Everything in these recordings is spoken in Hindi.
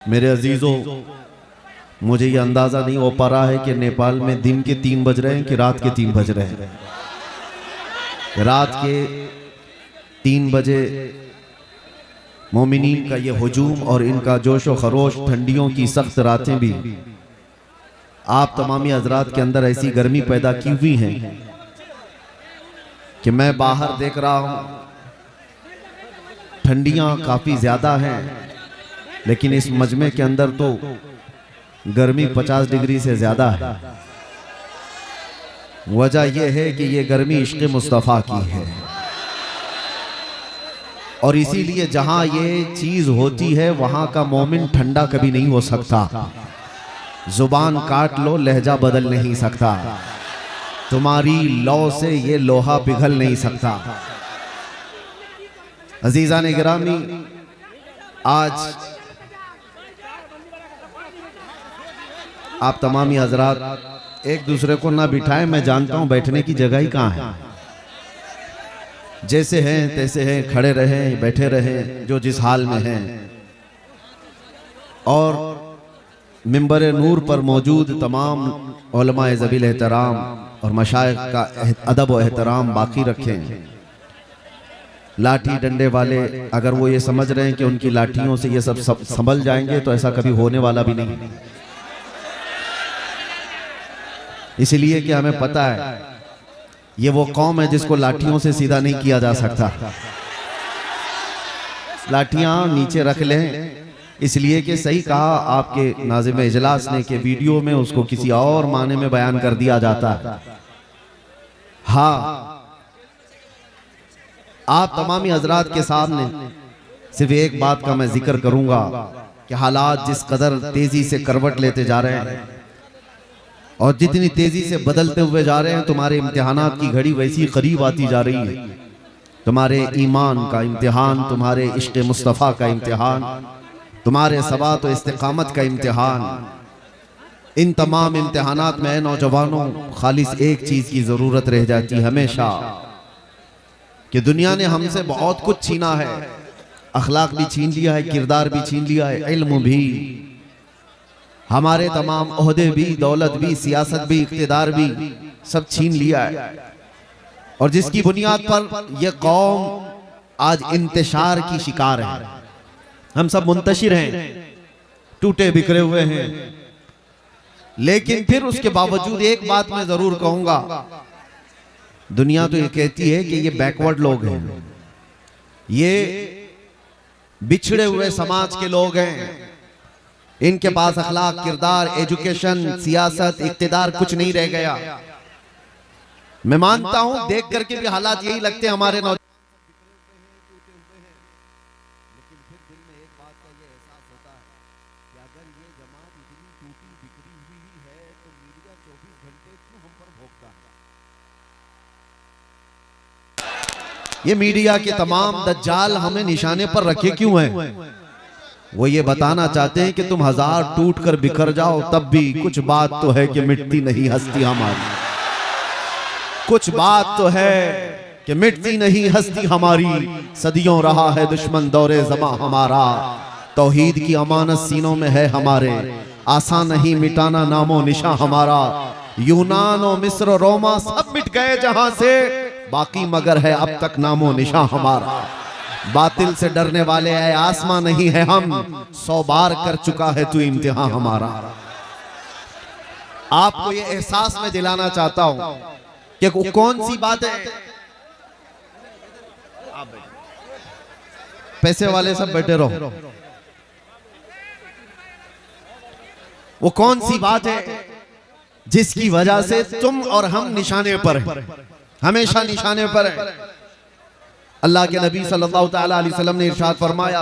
मेरे अजीजों, मुझे ये अंदाज़ा नहीं हो पा रहा है कि नेपाल में दिन के 3 बज रहे हैं कि रात के 3 बज रहे हैं। रात के 3 बजे मोमिनीन का ये हुजूम और इनका जोश व खरोश, ठंडियों की सख्त रातें भी आप तमामी हजरात के अंदर ऐसी गर्मी पैदा की हुई हैं कि मैं बाहर देख रहा हूँ, ठंडियाँ काफ़ी ज़्यादा हैं, लेकिन इस मजमे के अंदर तो गर्मी 50 डिग्री से ज़्यादा है। वजह यह है कि ये गर्मी इश्क़ मुस्तफ़ा की है, और इसीलिए जहाँ ये चीज़ होती है वहाँ का मोमिन ठंडा कभी नहीं हो सकता। ज़ुबान काट लो, लहजा बदल नहीं सकता, तुम्हारी लौ से ये लोहा पिघल नहीं सकता। अजीज़ान गिरामी, आज आप तमामी हजरात एक दूसरे को ना बिठाएं, मैं जानता हूं बैठने की जगह ही कहाँ है। जैसे हैं तैसे हैं, खड़े रहें बैठे रहें, जो जिस हाल में हैं। और मिंबर नूर पर मौजूद तमाम उलमाए ज़बील एहतराम और मशाइख का अदब व एहतराम बाकी रखें। लाठी डंडे वाले अगर वो ये समझ रहे हैं कि उनकी लाठियों से ये सब संभल जाएंगे, तो ऐसा कभी होने वाला भी नहीं। इसलिए कि हमें पता है ये वो कौम है जिसको लाठियों से सीधा नहीं किया जा सकता। लाठियां नीचे रख लें, इसलिए कि सही कहा आपके नाज़िम इजलास ने कि वीडियो में उसको किसी और माने में बयान कर दिया जाता है। हाँ, आप तमामी हजरात के सामने सिर्फ एक बात का मैं जिक्र करूंगा कि हालात जिस कदर तेजी से करवट लेते जा रहे हैं और जितनी तेजी से बदलते हुए जा रहे हैं, तुम्हारे इम्तिहानात की घड़ी वैसी करीब आती जा रही है। तुम्हारे ईमान का इम्तिहान, तुम्हारे इश्क़ मुस्तफ़ा का इम्तिहान, तुम्हारे सबात और इस्तिकामत का इम्तिहान। इन तमाम इम्तिहानात में नौजवानों खालिस एक चीज़ की ज़रूरत रह जाती है हमेशा, कि दुनिया ने हमसे बहुत कुछ छीना है। अखलाक भी छीन लिया है, किरदार भी छीन लिया है, इल्म भी, हमारे तमाम ओहदे भी, दौलत भी, सियासत भी, इख्तिदार भी, सब छीन लिया है। और जिसकी बुनियाद पर यह कौम आज इंतशार की शिकार है। हम सब मुंतशिर हैं, टूटे बिखरे हुए हैं, लेकिन फिर उसके बावजूद एक बात मैं जरूर कहूंगा, दुनिया तो ये कहती है कि ये बैकवर्ड लोग हैं, ये बिछड़े हुए समाज के लोग हैं, इनके पास अखलाक, किरदार, एजुकेशन, सियासत, इख्तिदार कुछ नहीं रह गया। मैं मानता हूं, देख करके भी हालात यही लगते हैं हमारे नौजवान। लेकिन फिर दिल में एक बात का ये एहसास होता है कि अगर ये जमात इतनी टूटी बिखरी हुई है तो मीडिया 24 घंटे क्यों हम पर भोगता है? ये मीडिया के तमाम दज्जाल हमें निशाने पर रखे क्यों हैं? वो ये बताना चाहते हैं कि तुम हजार टूट कर बिखर जाओ, तब भी कुछ बात तो है कि मिटती नहीं हस्ती हमारी। कुछ बात तो है कि मिटती नहीं हस्ती हमारी। सदियों रहा है दुश्मन दौरे ज़मा हमारा, तौहीद की अमानत सीनों में है हमारे, आसान नहीं मिटाना नामो निशा हमारा। यूनान और मिस्र रोमा सब मिट गए जहां से, बाकी मगर है अब तक नामो निशा हमारा। बातिल से डरने वाले है आसमां नहीं है हम, 100 बार कर चुका है तू इम्तिहान हमारा। आपको ये एहसास में दिलाना चाहता हूं कि कौन सी बात है, पैसे वाले सब बैठे रहो, वो कौन सी बात है जिसकी वजह से तुम और हम निशाने पर हैं, हमेशा निशाने पर है। अल्लाह के नबी सल्लल्लाहु तआला अलैहि वसल्लम ने इरशाद फरमाया,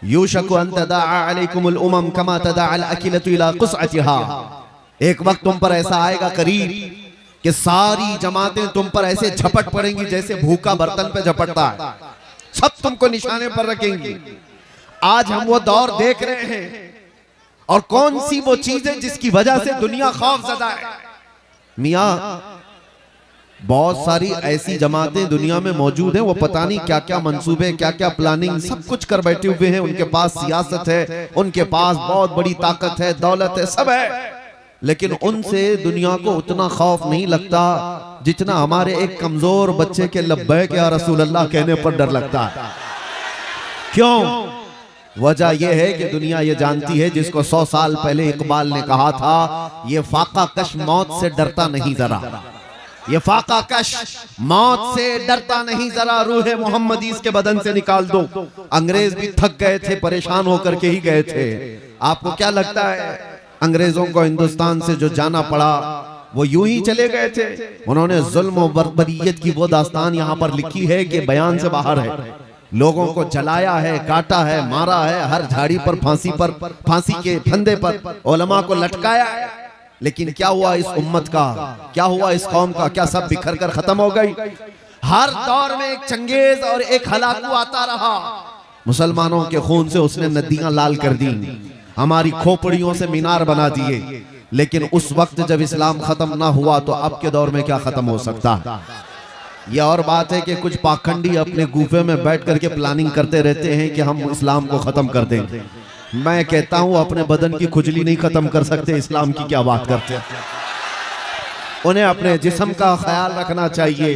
यूशकु अन तदाअ अलैकुमुल उमम कमा तदाअल अकिलतु इला क़ुसअतिहा। एक वक्त तुम पर ऐसा आएगा करीब कि सारी जमातें तुम पर ऐसे झपट पड़ेंगी जैसे भूखा बर्तन पे झपटता है, सब तुमको निशाने पर रखेंगी। आज हम वो दौर देख रहे हैं, और कौन सी वो चीजें जिसकी वजह से दुनिया खौफज़दा है। मियां, बहुत सारी ऐसी जमातें दुनिया में मौजूद हैं, वो पता नहीं क्या क्या मंसूबे, क्या क्या प्लानिंग सब कुछ कर बैठे हुए हैं। उनके पास सियासत है, उनके पास बहुत बड़ी ताकत है, दौलत है, सब है, लेकिन उनसे दुनिया को उतना खौफ नहीं लगता जितना हमारे एक कमजोर बच्चे के लब्बैक या रसूल अल्लाह कहने पर डर लगता है। क्यों? वजह यह है कि दुनिया ये जानती है, जिसको 100 साल पहले इकबाल ने कहा था, ये फाका कश मौत से डरता नहीं जरा, ये फाका कश मौत से डरता नहीं जरा, रूह मोहम्मदी इसके बदन से निकाल दो। अंग्रेज भी थक गए थे, परेशान होकर के ही गए थे। आपको क्या लगता है अंग्रेजों को हिंदुस्तान से जो जाना पड़ा वो यूं ही चले गए थे? उन्होंने जुल्म और बर्बरियत की वो दास्तान यहाँ पर लिखी है कि बयान से बाहर है। लोगों को जलाया है, काटा है, मारा है, हर झाड़ी पर फांसी के फंदे पर उलमा को लटकाया है। लेकिन क्या हुआ इस उम्मत का, क्या हुआ इस कौम का? क्या सब बिखर कर खत्म हो गई? हर दौर में एक चंगेज और एक हलाकू आता रहा। मुसलमानों के खून से उसने नदियां लाल कर दी, हमारी खोपड़ियों से मीनार बना दिए। लेकिन उस वक्त जब इस्लाम खत्म ना हुआ तो अब के दौर में क्या खत्म हो सकता है? यह और बात है कि कुछ पाखंडी अपने गुफे में बैठ करके प्लानिंग करते रहते हैं कि हम इस्लाम को खत्म कर देंगे। मैं कहता हूं अपने बदन की खुजली नहीं खत्म कर सकते, इस्लाम की क्या बात करते हैं। उन्हें अपने जिस्म का ख्याल रखना चाहिए।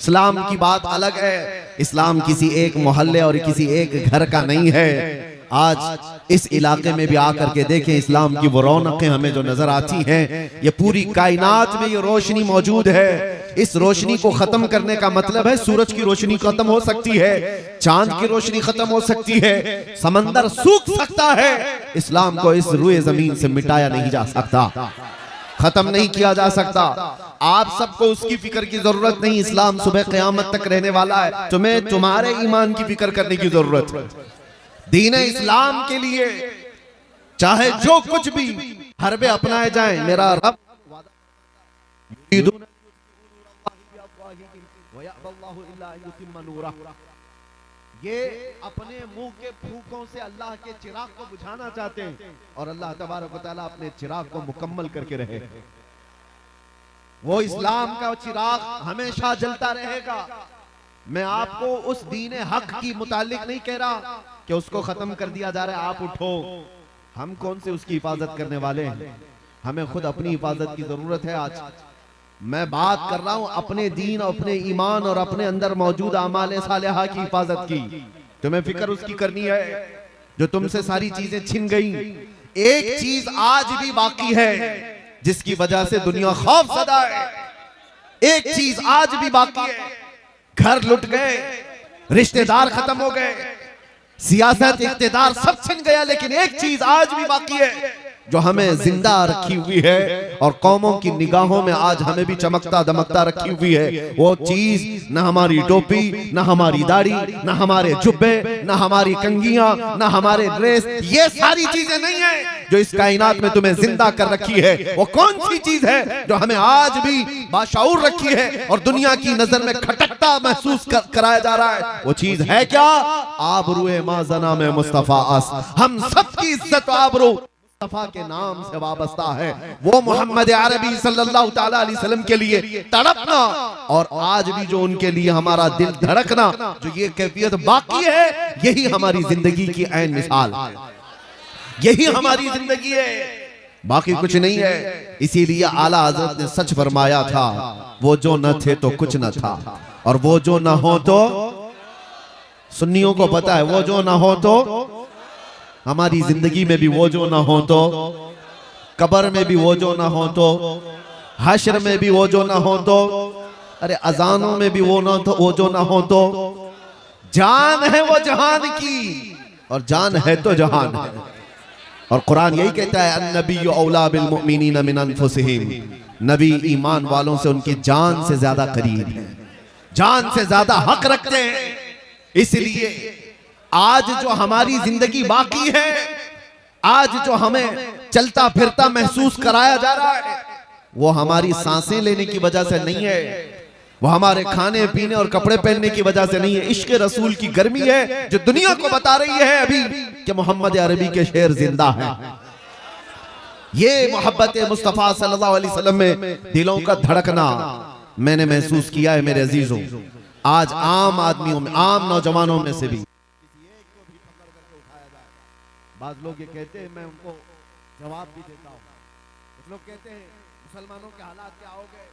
इस्लाम की बात अलग है, इस्लाम किसी एक मोहल्ले और किसी एक घर का नहीं है। आज इस इलाके में भी आकर के देखें, इस्लाम की वो रौनकें हमें जो नजर आती हैं, ये पूरी कायनात में ये रोशनी मौजूद है। इस रोशनी को खत्म करने का मतलब है सूरज की रोशनी खत्म हो सकती है, चांद की रोशनी खत्म हो सकती है, समंदर सूख सकता है, इस्लाम को इस रुए जमीन से मिटाया नहीं जा सकता, खत्म नहीं किया जा सकता। आप सबको उसकी फिक्र की जरूरत नहीं, इस्लाम सुबह क़यामत तक रहने वाला है। तुम्हें तुम्हारे ईमान की फिक्र करने की जरूरत है। दीन इस्लाम के लिए चाहे जो कुछ भी हरबे अपनाए जाएं, मेरा रब ये अपने मुंह के फूकों से अल्लाह के चिराग को बुझाना चाहते हैं और अल्लाह तबारक व तआला अपने चिराग को मुकम्मल करके रहे। वो इस्लाम का चिराग हमेशा जलता रहेगा। मैं आपको उस दीन हक की मुतालिक नहीं कह रहा कि उसको खत्म कर दिया जा रहा है, आप उठो। हम कौन से उसकी हिफाजत करने वाले हैं? हमें खुद अपनी हिफाजत की जरूरत है। आज मैं बात कर रहा हूं अपने दीन, अपने ईमान और अपने अंदर मौजूद आमाल सालिहा की हिफाजत की। तुम्हें फिक्र उसकी करनी है जो तुमसे सारी चीजें छिन गई। एक चीज आज भी बाकी है जिसकी वजह से दुनिया खौफ ज़दा है। एक चीज आज भी बाकी है, घर लुट गए, रिश्तेदार खत्म हो गए, सियासत इख्तिदार सब छिन गया, लेकिन एक चीज आज भी बाकी है जो हमें जिंदा रखी हुई है और कौमों की निगाहों में आज हमें भी चमकता दमकता रखी हुई है। वो चीज न हमारी टोपी, न हमारी दाढ़ी, न हमारे जुब्बे, न हमारी कंगियां, न हमारे ड्रेस, ये सारी चीजें नहीं है जो इस कायनात में तुम्हें जिंदा कर रखी है। वो कौन सी चीज है जो हमें आज भी बाशऊर रखी है और दुनिया की नजर में खटकता महसूस कराया जा रहा है? वो चीज है क्या? आबरूए माजना में मुस्तफा अस। हम सबकी इज्जत आबरू मुस्तफा के नाम से वाबस्ता है। वो मोहम्मद अरबी सल्लल्लाहु तआला अलैहि वसल्लम के लिए तड़पना और आज भी जो उनके लिए हमारा दिल धड़कना, जो ये कैफियत बाकी है, यही हमारी जिंदगी की ऐन मिसाल है, यही हमारी जिंदगी है, बाकी कुछ नहीं है। इसीलिए आला हजरत ने सच फरमाया था, वो जो न थे तो कुछ न था और वो जो न हो तो, सुन्नियों को पता है, वो जो न हो तो हमारी जिंदगी में भी वो जो ना हो तो, कब्र में भी वो जो ना हो तो, हश्र में भी वो जो ना हो तो, अरे अजानों में भी वो ना तो वो जो ना हो तो, जान है वो जहान की और जान है तो जहान है। और कुरान यही कहता है, अन्नबिय्यु औला बिल मुमिनीना मिन अनफुसिहिम, नबी ईमान वालों से उनकी जान से ज्यादा करीब है, जान से ज्यादा हक रखते हैं। इसलिए आज जो हमारी जिंदगी बाकी है, आज जो हमें चलता फिरता महसूस कराया जा रहा है, वो हमारी सांसें लेने की वजह से नहीं है, वो हमारे खाने पीने और कपड़े पहनने की वजह से नहीं है। इश्क रसूल की गर्मी है जो दुनिया को बता रही है अभी कि मोहम्मद अरबी के शेर जिंदा है। ये मोहब्बत मुस्तफा सल्लल्लाहु अलैहि वसल्लम में दिलों का धड़कना, मैंने महसूस किया है मेरे अजीजों, आज आम आदमियों में, आम नौजवानों में से भी बाद लोग ये कहते हैं, मैं उनको जवाब भी देता हूँ। कुछ लोग कहते हैं मुसलमानों के हालात क्या हो गए,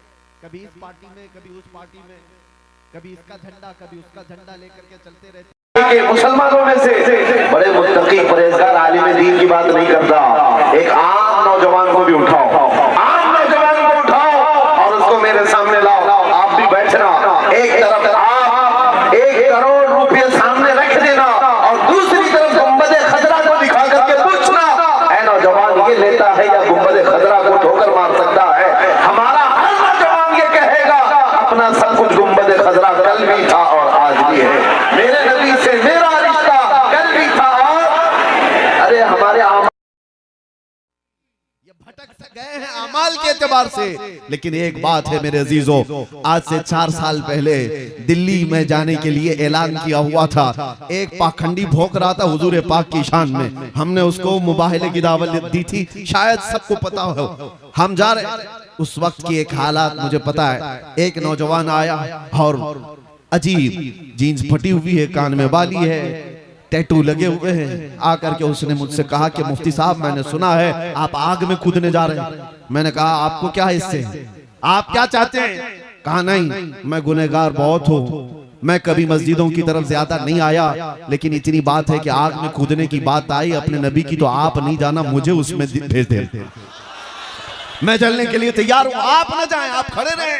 कभी इस पार्टी में कभी उस पार्टी में, कभी इसका झंडा कभी उसका झंडा लेकर के चलते रहते। मुसलमानों में से बड़े मुत्तकी परहेजगार आलिम दीन की बात नहीं करता, एक आम नौजवान को भी उठाओ, आम नौजवान को उठाओ और उसको मेरे सामने लाओ। आप भी बैठना, एक तरफ आप 1 करोड़ रुपए सामने रख देना और दूसरी तरफ गुंबद खजरा को दिखा करके पूछना, ऐ नौजवान ये लेता है या गुंबद खजरा को ठोकर मार सकता है? हमारा हर नौजवान ये कहेगा अपना सब कुछ गुंबद खजरा कल भी था और आज भी है, मेरे नबी से मेरा रिश्ता कल भी था और अरे हमारे ये भटक से गए हैं अमाल के एतबार से। लेकिन एक बात है मेरे अजीजों, आज से 4 साल पहले दिल्ली में जाने के लिए ऐलान किया हुआ था। एक पाखंडी भौंक रहा था हुजूर पाक की शान में, हमने उसको मुबाहिले की दावत दी थी, शायद सबको पता हो। हम जा रहे, उस वक्त की एक हालात मुझे पता है। एक नौजवान आया और अजीब जीन्स फटी हुई है, कान में बाली है, टैटू लगे हुए हैं। आकर के उसने मुझसे कहा कि मुफ्ती साहब मैंने सुना है आप आग में कूदने जा रहे हैं। मैंने कहा आपको क्या हिस्से, आप क्या चाहते हैं? कहा नहीं, मैं गुनहगार बहुत हूँ, मैं कभी मस्जिदों की तरफ ज्यादा नहीं आया, लेकिन इतनी बात है कि आग में कूदने की बात आई अपने नबी की तो आप नहीं जाना, मुझे उसमें भेज दे, मैं चलने के लिए तैयार हूँ, आप न जाएं, आप खड़े रहें।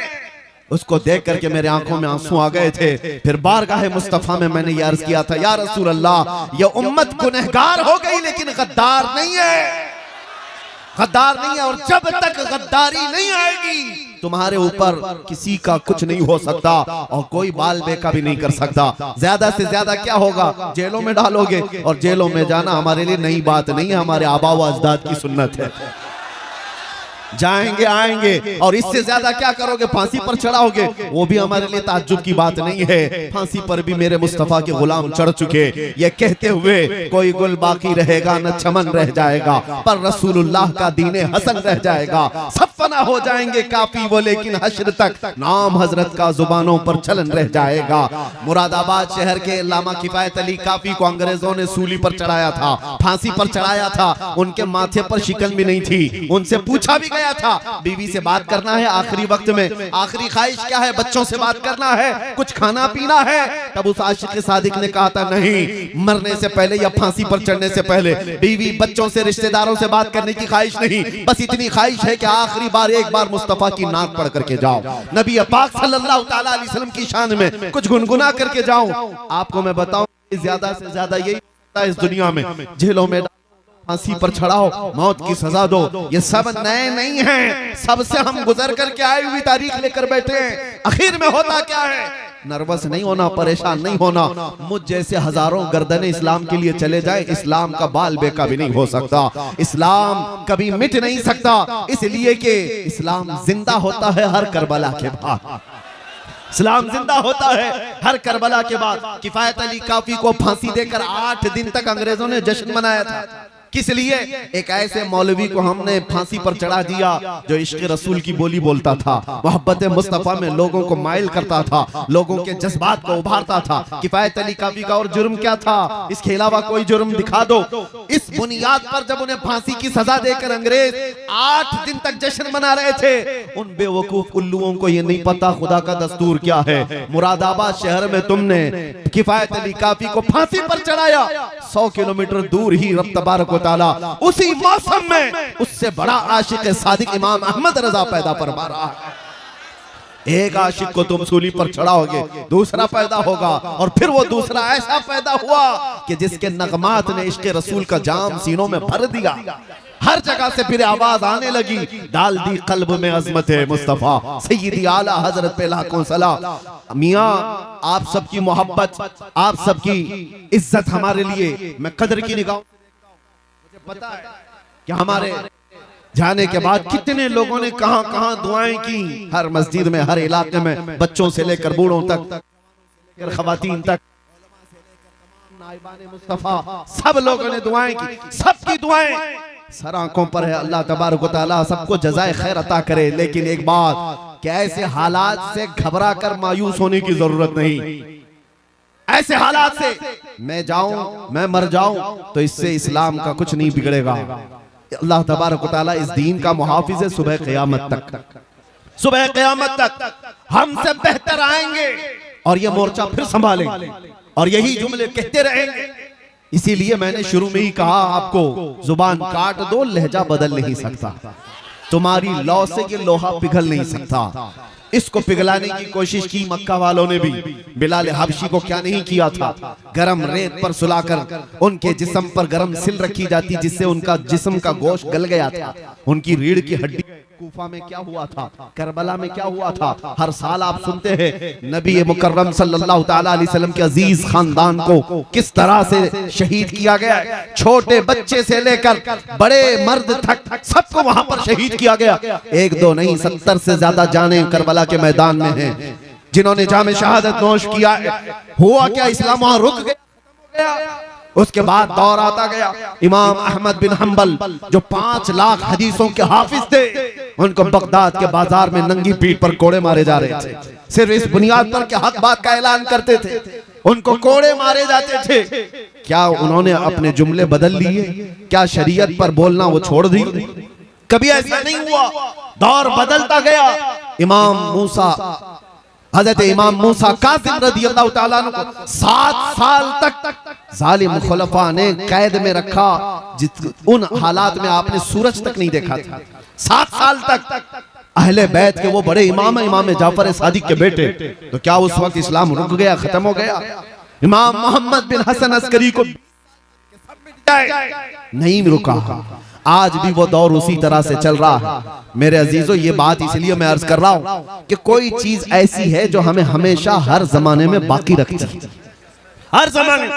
उसको देख करके मेरे आंखों में आंसू आ गए थे। फिर बारगाह मुस्तफा में मैंने ये अर्ज किया था, या रसूल अल्लाह ये उम्मत गुनहगार हो गई लेकिन गद्दार नहीं है, गद्दार नहीं है, और जब तक गद्दारी नहीं आएगी तुम्हारे ऊपर किसी का कुछ नहीं हो सकता और कोई बाल बेका भी नहीं कर सकता। ज्यादा से ज्यादा क्या होगा, जेलों में डालोगे, और जेलों में जाना हमारे लिए नई बात नहीं है, हमारे आबा व अजदाद की सुन्नत है। जाएंगे आएंगे, और इससे ज्यादा क्या करोगे, फांसी पर चढ़ाओगे, वो भी हमारे लिए ताज्जुब की बात नहीं है। फांसी पर भी मेरे मुस्तफा के गुलाम चढ़ चुके, ये कहते हुए कोई गुल बाकी रहेगा न चमन रह जाएगा, पर रसूलुल्लाह का दीने हसन रह जाएगा। सब फना हो जाएंगे काफी वो, लेकिन हश्र तक नाम हजरत का जुबानों पर चलन रह जाएगा। मुरादाबाद शहर के अल्लामा किफायत अली काफी को अंग्रेजों ने सूली पर चढ़ाया था, फांसी पर चढ़ाया था। उनके माथे पर शिकन भी नहीं थी। उनसे पूछा भी गया था बीवी से बात करना है आखिरी वक्त में, आखिरी ख्वाहिश क्या है, बच्चों से बात करना है, कुछ खाना पीना है। तब उस आशिक सादिक ने कहा था नहीं, मरने से पहले या फांसी पर चढ़ने से पहले बीवी बच्चों से रिश्तेदारों से बात करने की ख्वाहिश नहीं, बस इतनी ख्वाहिश है कि आखिरी बार एक बार मुस्तफा की नाक पढ़ करके जाओ, नबी पाक सल्लल्लाहु तआला अलैहि वसल्लम की शान में कुछ गुनगुना करके जाऊं। आपको मैं बताऊं ज्यादा से ज्यादा यही होता है इस दुनिया में, जेलों में फांसी पर चढ़ाओ, मौत की सजा दो, ये सब नए नहीं हैं, सबसे हम गुजर करके आए हुई तारीख लेकर बैठे हैं। आखिर में होता क्या है, नर्वस नहीं होना, परेशान नहीं होना। मुझ जैसे हजारों गर्दनें इस्लाम के लिए चले जाए, इस्लाम का बाल बेका भी नहीं हो सकता, इस्लाम कभी मिट नहीं सकता, इसलिए कि इस्लाम जिंदा होता है हर करबला के बाद, इस्लाम जिंदा होता है हर करबला के बाद। किफायत अली काफी को फांसी देकर 8 दिन तक अंग्रेजों ने जश्न मनाया था। किस लिए? एक ऐसे मौलवी को हमने फांसी पर चढ़ा दिया जो इश्क रसूल की बोली बोलता था, मोहब्बत मुस्तफा में लोगों को माइल करता था, लोगों के जज्बात को उभारता था। किफायत अली काफी का और जुर्म क्या था, इसके अलावा कोई जुर्म दिखा दो। इस बुनियाद पर जब उन्हें फांसी की सजा देकर अंग्रेज 8 दिन तक जश्न मना रहे थे, उन बेवकूफ उल्लुओं को ये नहीं पता खुदा का दस्तूर क्या है। मुरादाबाद शहर में तुमने किफायत अली काफी को फांसी पर चढ़ाया, 100 किलोमीटर दूर ही रब तबारक व तआला उसी मौसम में उससे बड़ा आशिक सादिक इमाम अहमद रजा पैदा फरमा रहा है। एक आशिक को तुम सूली पर चढ़ाओगे, दूसरा पैदा होगा, और फिर वो दूसरा ऐसा पैदा हुआ कि जिसके नगमात ने इश्क रसूल का जाम सीनों में भर दिया। हर जगह से फिर आवाज आने लगी, डाल दी कल्ब में अजमत है मुस्तफा, सय्यदी आला हजरत पे लाखों सलाम। मियां आप सबकी मोहब्बत, आप सबकी इज्जत हमारे लिए मैं कदर की निगाह, मुझे पता है कि हमारे जाने के बाद कितने लोगों ने कहां कहां दुआएं की, हर मस्जिद में, हर इलाके में, बच्चों से लेकर बूढ़ों तक, खवातीन तक, नाइबाने मुस्तफा, सब लोगों ने दुआएं की। सबकी दुआएं सर आंखों पर है, अल्लाह तबारक व तआला सबको जज़ाए खैर अता करे। लेकिन एक बात, कि ऐसे हालात से घबरा कर मायूस होने की जरूरत नहीं। ऐसे हालात से मैं जाऊं, मैं मर जाऊं तो इससे इस्लाम का कुछ नहीं बिगड़ेगा। अल्लाह तबारक व तआला इस दीन का मुहाफिज है सुबह क़यामत तक। सुबह क़यामत तक हमसे बेहतर आएंगे और ये मोर्चा फिर संभालेंगे और यही जुमले कहते रहेंगे। इसीलिए मैंने शुरू में ही कहा आपको, जुबान काट दो, लहजा बदल नहीं सकता। तुम्हारी लौ से ये लोहा पिघल नहीं सकता। इसको पिघलाने की कोशिश की मक्का वालों ने भी। बिलाल हबशी को क्या नहीं किया था, गरम रेत पर सुलाकर उनके जिस्म पर गरम सिल रखी जाती, जिससे उनका जिस्म का गोश्त गल गया था। उनकी रीढ़ की हड्डी। कूफा में क्या हुआ था, करबला में क्या हुआ था, हर साल आप सुनते हैं नबी मुकर्रम सल्लल्लाहु तआला अलैहि वसल्लम के अजीज खानदान को किस तरह से शहीद किया गया। छोटे बच्चे से लेकर बड़े मर्द तक सबको वहां पर शहीद किया गया। एक दो नहीं, 70 से ज्यादा जाने करबला के मैदान में हैं, जिन्होंने जामे शहादत नोश किया। हुआ क्या, इस्लाम वहां रुक गया। उसके बाद दौर आता गया इमाम अहमद बिन हंबल, जो 5 लाख हदीसों के हाफिज थे। उनको बगदाद के बाजार में नंगी पीठ पर कोड़े मारे जा रहे थे, सिर्फ इस बुनियाद पर कि हक बात का ऐलान करते थे। उनको कोड़े मारे जाते थे। क्या उन्होंने अपने जुमले बदल लिए? क्या शरीयत पर बोलना वो छोड़ दी? कभी ऐसा नहीं हुआ। दौर बदलता गया। हजरत इमाम मूसा कासिम रज़ियल्लाहु ताला अन्हु को 7 साल तक जालिम खुलफा ने कैद में रखा। उन हालात में आपने सूरज तक नहीं देखा था। 7 साल तक अहले बैत के वो बड़े इमाम जाफर सादिक के बेटे, तो क्या उस वक्त इस्लाम रुक गया, खत्म हो गया? इमाम मोहम्मद बिन हसन अस्करी को नहीं रुका। आज भी वो दौर उसी तरह से चल रहा है। मेरे अजीजों, ये बात इसलिए मैं अर्ज कर रहा हूं कि कोई चीज ऐसी है जो हमें हमेशा हर जमाने में बाकी रखती है। हर जमाने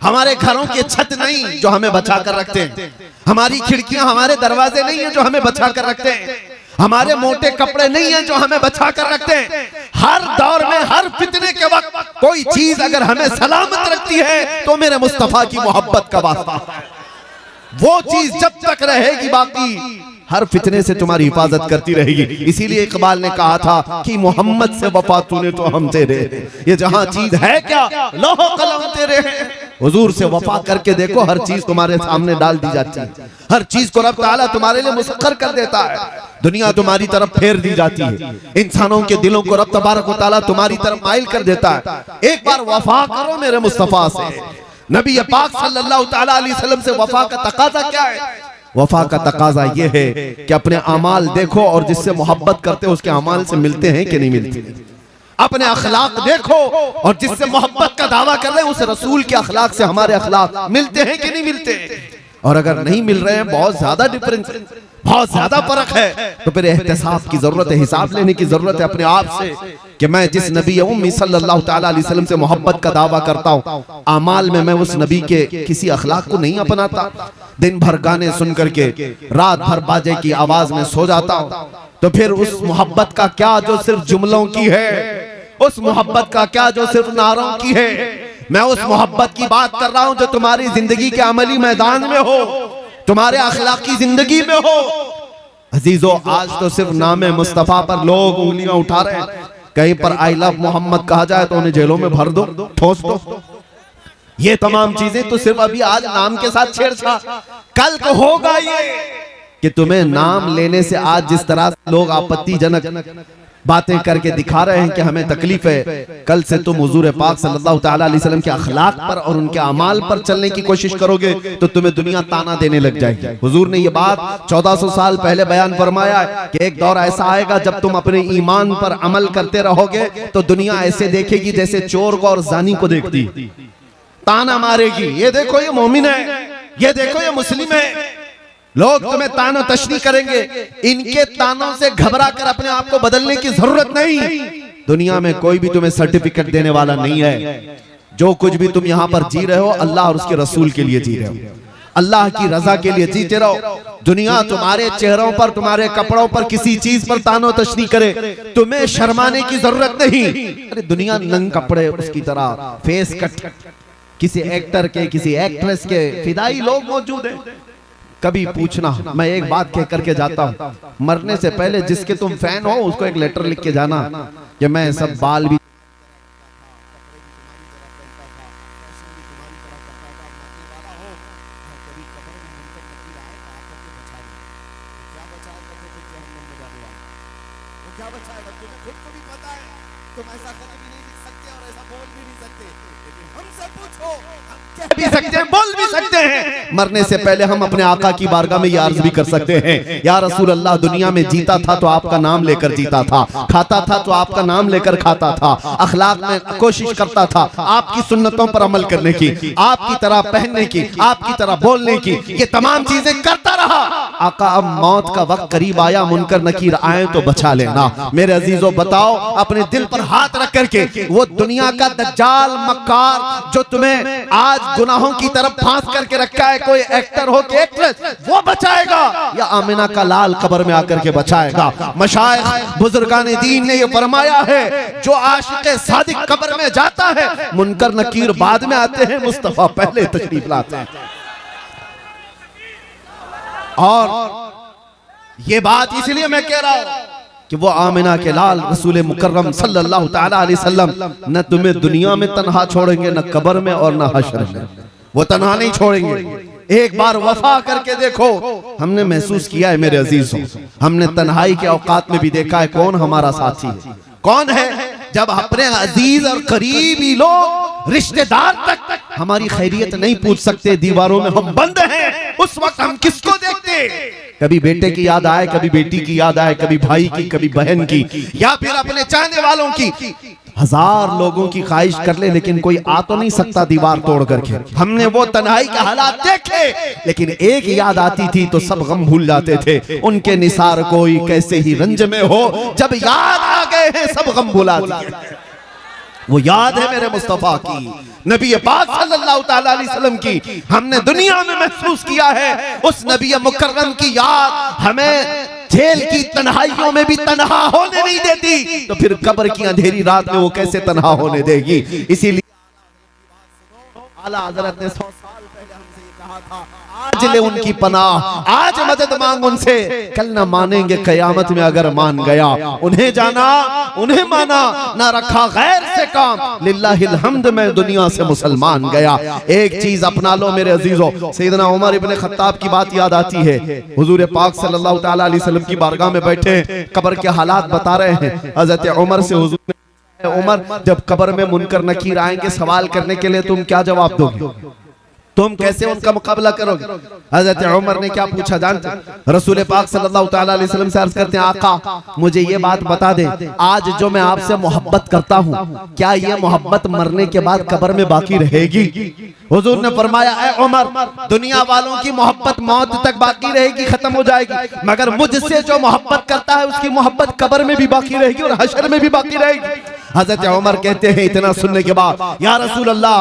हमारे घरों की छत नहीं जो हमें बचा कर रखते हैं, हमारी खिड़कियां, हमारे दरवाजे नहीं है जो हमें बचा कर रखते हैं, हमारे मोटे कपड़े नहीं है जो हमें बचा कर रखते हैं। हर दौर में, हर फितने के वक्त कोई चीज अगर हमें सलामत रखती है तो मेरे मुस्तफा की मोहब्बत का वास्ता है। वो चीज जब तक रहेगी बाकी, हर फितने से तुम्हारी हिफाजत करती रहेगी। इसीलिए इकबाल ने कहा था कि मोहम्मद से वफा तूने तो हम तेरे, ये जहां चीज है क्या लोहो कलम तेरे। हुजूर से वफा करके देखो, हर चीज तुम्हारे सामने डाल दी जाती है। हर चीज को रब ताला तुम्हारे लिए मुसख्खर कर देता है। दुनिया तुम्हारी तरफ फेर दी जाती है। इंसानों के दिलों को रब तबारक व तआला तुम्हारी तरफ माइल कर देता है। एक बार वफा करो मेरे मुस्तफा से। नबी पाक सल्लल्लाहु तआला अलैहि वसल्लम से वफा का तकाजा क्या है? वफा का तकाजा ये है कि अपने अमाल देखो और जिससे मोहब्बत करते हो उसके अमाल से मिलते हैं कि नहीं मिलते। अपने अखलाक देखो और जिससे मोहब्बत का दावा कर रहे हैं उस रसूल के अखलाक से हमारे अखलाक मिलते हैं कि नहीं मिलते। और अगर नहीं मिल रहे हैं, बहुत ज्यादा डिफरेंस, बहुत ज्यादा फर्क है, तो फिर एहतिसाब की जरूरत है, हिसाब लेने की जरूरत है अपने आप से कि मैं जिस नबी उम्मी सल्लल्लाहु तआला अलैहि वसल्लम से मोहब्बत का दावा करता हूँ, अमाल में मैं उस नबी के किसी अखलाक को नहीं अपनाता। दिन भर गाने सुन करके रात भर बाजे की आवाज में सो जाता हूँ, तो फिर उस मोहब्बत का क्या जो सिर्फ जुमलों की है, उस मोहब्बत का क्या जो सिर्फ नारों की है। मैं उस मोहब्बत की बात कर रहा हूँ जो तुम्हारी जिंदगी के अमली मैदान में हो, तुम्हारे अखलाकी जिंदगी में हो। अजीजों, आज तो सिर्फ नामे मुस्तफा पर लोग उंगलियां उठा रहे हैं। कहीं पर आई लव मोहम्मद कहा जाए तो उन्हें जेलों में भर दो, ठोस दो। ये तमाम चीजें तो सिर्फ अभी आज नाम के साथ छेड़छाड़, कल को होगा ये कि तुम्हें नाम लेने से आज जिस तरह लोग आपत्तिजनक बातें करके दिखा रहे हैं कि हमें तकलीफ है, कल से तुम हुजूर पाक सल्लल्लाहु तआला अलैहि वसल्लम के अखलाक पर और उनके अमाल पर चलने की कोशिश करोगे तो तुम्हें दुनिया ताना देने लग जाएगी। हुजूर ने ये बात 1400 साल पहले बयान फरमाया है कि एक दौर ऐसा आएगा जब तुम अपने ईमान पर अमल करते रहोगे तो दुनिया ऐसे देखेगी जैसे चोर को और जानी को देखती, ताना मारेगी, ये देखो ये मोमिन है, ये देखो ये मुस्लिम है। लोग तुम्हें तानो तशनी करेंगे। इनके तानों से घबरा कर अपने आप को बदलने की जरूरत नहीं। दुनिया में कोई भी तुम्हें सर्टिफिकेट देने वाला नहीं है। जो कुछ भी तुम यहाँ पर जी रहे हो, अल्लाह और उसके रसूल के लिए जी रहे हो, अल्लाह की रजा के लिए जीते रहो। दुनिया तुम्हारे चेहरों पर, तुम्हारे कपड़ों पर, किसी चीज पर तानो तशनी करे, तुम्हें शर्माने की जरूरत नहीं। अरे दुनिया नंग कपड़े उसकी तरह फेस कट, किसी एक्टर के, किसी एक्ट्रेस के फिदाई लोग मौजूद हैं। कभी पूछना, मैं एक बात कह करके जाता हूँ, मरने से पहले जिसके तुम फैन हो उसको एक लेटर लिख के जाना कि मैं सब बाल भी क्या बचाएगा? तुम्हें खुद को भी पता है, तुम ऐसा कर भी नहीं सकते और ऐसा बोल भी नहीं सकते, लेकिन हमसे पूछो, हम कह भी सकते हैं, बोल भी सकते हैं। मरने से पहले हम अपने आका की बारगाह में ये अर्ज भी कर सकते हैं, या रसूल अल्लाह, दुनिया में जीता था तो आपका नाम लेकर जीता था, खाता था तो आपका नाम लेकर खाता था, अखलाक में कोशिश करता था आपकी सुन्नतों पर अमल करने की, आपकी तरह पहनने की, आपकी तरह बोलने की, ये तमाम चीजें करता रहा। आका अब मौत का वक्त करीब आया, मुनकर नकीर आए तो बचा लेना। मेरे अजीजों, बताओ अपने दिल पर हाथ रख करके, वो दुनिया का दज्जाल मक्कार जो तुम्हें आज गुनाहों की तरफ फांस करके रखा है, कोई एक्टर हो के एक्ट्रेस, वो बचाएगा या आमिना का लाल कब्र में आकर के बचाएगा? मशाइख बुजुर्गान दीन ने ये फरमाया है, जो आशिक सादिक कब्र में जाता है, मुनकर नकीर बाद में आते हैं, मुस्तफा पहले तशरीफ लाते हैं। और ये बात इसलिए मैं कह रहा हूं कि वो आमिना के लाल रसूल मुकर्रम सल्लल्लाहु तआला अलैहि वसल्लम न तुम्हें दुनिया में तन्हा छोड़ेंगे, न कब्र में और न हश्र में। वो तन्हा नहीं छोड़ेंगे। एक बार वफा करके देखो, हमने महसूस किया है मेरे अजीजों, हमने तन्हाई के औकात में भी देखा है कौन हमारा साथी है, कौन है। जब अपने अजीज और करीबी लोग, रिश्तेदार तक हमारी खैरियत नहीं पूछ सकते, दीवारों में हम बंद हैं, उस वक्त हम किसको देखते? कभी बेटे की याद आए, कभी बेटी की याद आए, कभी भाई की, कभी बहन की, या फिर अपने चाहने वालों की। हजार लोगों की ख्वाहिश कर ले, लेकिन कोई आ तो नहीं सकता दीवार तोड़ करके। हमने वो तन्हाई के हालात देखे, लेकिन एक याद आती थी तो सब गम भूल जाते थे। उनके निसार कोई कैसे ही रंज में हो, जब याद आ गए हैं सब गम भुला दिए। वो याद है मेरे मुस्तफा की, नबी पाक सल्लल्लाहु तआला अलैहि वसल्लम की, हमने दुनिया में महसूस किया है। उस नबी मुकर्रम की याद हमें जेल की तन्हाइयों में भी तन्हा होने नहीं देती, तो फिर कब्र की अंधेरी रात में वो कैसे तन्हा होने देगी? इसीलिए आला हज़रत ने 100 साल पहले हमसे ये कहा था, आज ले उनकी पनाह, आज मदद मांग उनसे, कल न मानेंगे कयामत में अगर मान गया। उन्हें जाना, उन्हें माना, ना रखा गैर से काम, लिल्लाहिल हम्द में दुनिया से मुसलमान गया। एक चीज अपना लो मेरे अजीजों, सैयदना उमर इब्ने खत्ताब की बात याद आती है। हुजूर पाक सल्लल्लाहु तआला अलैहि वसल्लम की बारगाह में बैठे, कब्र के हालात बता रहे हैं। हज़रत उमर से हुजूर ने, उमर जब कब्र में मुनकर नकीर आएंगे सवाल करने के लिए, तुम क्या जवाब दोगे? तुम कैसे उनका मुकाबला करोगे? हज़रत उमर ने क्या पूछा जानते? रसूल पाक सल्लल्लाहु तआला अलैहि वसल्लम से अर्ज करते हैं, आका मुझे ये बात बता दे, आज जो मैं आपसे मोहब्बत करता हूँ, क्या ये मोहब्बत मरने के बाद कब्र में बाकी रहेगी? हुजूर ने फरमाया, ऐ उमर, दुनिया वालों की मोहब्बत मौत तक बाकी रहेगी, खत्म हो जाएगी, मगर मुझसे जो मोहब्बत करता है उसकी मोहब्बत कब्र में भी बाकी रहेगी और हश्र में भी बाकी रहेगी। हज़रत उमर कहते हैं, इतना सुनने के बाद, या रसूल अल्लाह,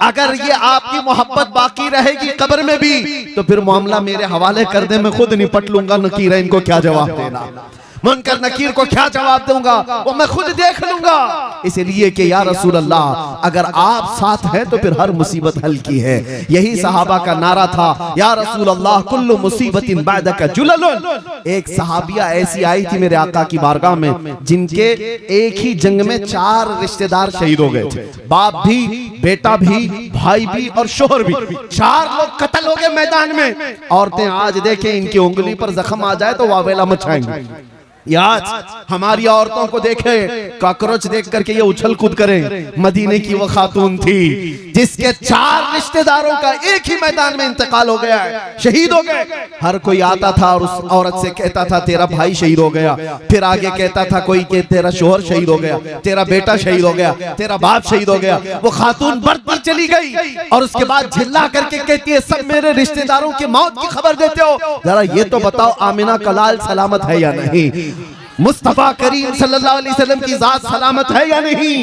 अगर ये आपकी मोहब्बत बाकी रहेगी कब्र में भी, तो फिर मामला मेरे हवाले कर दे, मैं खुद निपट लूंगा। नकीर है, इनको क्या जवाब देना, मुनकर नकीर को क्या जवाब दूंगा, वो मैं खुद देख लूंगा। इसलिए कि या रसूल अल्लाह, अगर आप साथ हैं तो फिर हर मुसीबत हल की है। यही सहाबा का नारा था, या रसूल अल्लाह कुल्लु मुसीबतिन बादका जुललुन। एक सहाबिया ऐसी आई थी मेरे आका की बारगाह में, जिनके एक ही जंग में 4 रिश्तेदार शहीद हो गए थे, बाप भी, बेटा भी, भाई भी और शोहर भी। 4 लोग कत्ल हो गए मैदान में। औरतें आज देखें, इनकी उंगली पर जख्म आ जाए तो वावेला मचाएंगी। आज हमारी औरतों को देखे, कॉकरोच देख करके ये उछल कूद करें। मदीने की वो खातून थी जिसके 4 रिश्तेदारों का एक ही मैदान में इंतकाल हो गया है, शहीद हो गए। हर कोई आता था और उस औरत से कहता था, तेरा भाई शहीद हो गया। फिर आगे कहता था कोई कि तेरा शोहर शहीद हो गया, तेरा बेटा शहीद हो गया, तेरा बाप शहीद हो गया। वो खातून बढ़ती चली गई और उसके बाद झिल्ला करके कहती है, सब मेरे रिश्तेदारों की मौत की खबर देते हो, जरा ये तो बताओ आमिना का लाल सलामत है या नहीं? मुस्तफा करीम सल्लल्लाहु अलैहि वसल्लम की जात सलामत है या नहीं?